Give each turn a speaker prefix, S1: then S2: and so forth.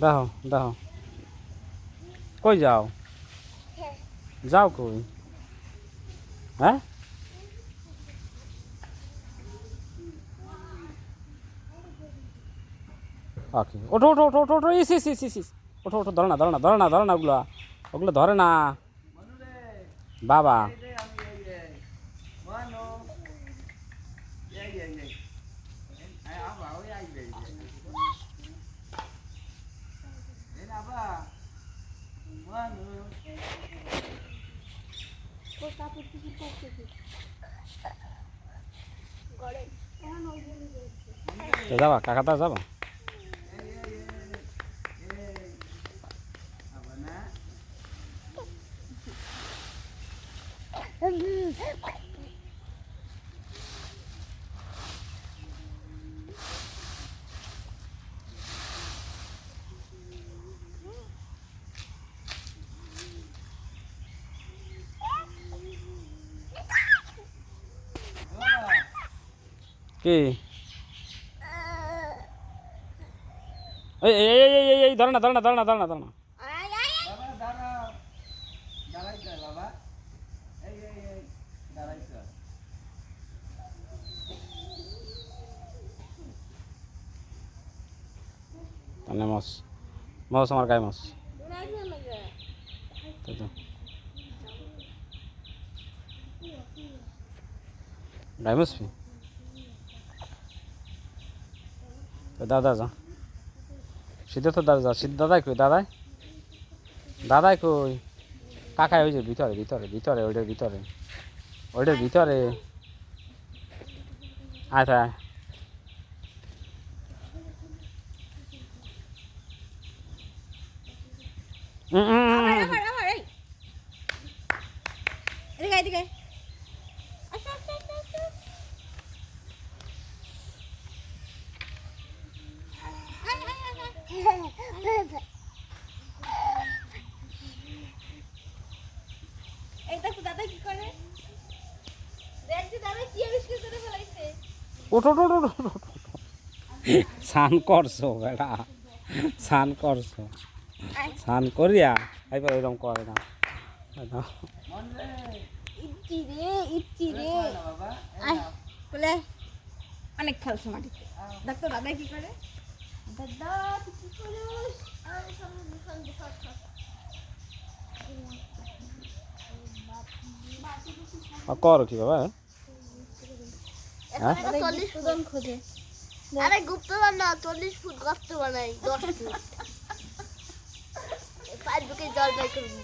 S1: দেখো দেখো কই যাও যাও কই হ্যাঁ ওকে ওঠো ওঠো ওঠো ওঠো ওঠো ইস ইস ইস ইস ইস। ওঠো ওঠো ধরে না ধরে না ধরে না ধরে না ওগুলো ওগুলো ধরে না বাবা তো যাবা কাকাতা যাবা কি এই এই এই এই এই ধরে না ধরে না ধরে না ধরে না ধরে না তাহলে মাছ মাছ আমার গায়ে মাছ তাই তো গায়ে মাছ দাদা যা সিদ্ধ তো দাদা যা সিদ্ধ দাদাই কই দাদাই দাদাই কই কাকাই ওই যে ভিতরে ভিতরে ভিতরে ওইটার ভিতরে ওইটার ভিতরে আচ্ছা ওঠো ওঠো ওঠো স্নান করছো বেড়া স্নান করছো স্নান করিয়া এবার এরকম করে না
S2: অনেক খেলছো মাটিতে দেখতো দাদা কি করে দাদা কি
S1: করো কি বাবা
S2: খোঁজে আরে গুপ্তধন না 40 ফুট গর্ত বানাই 10 ফুট 5 বুকে জল বাই করবি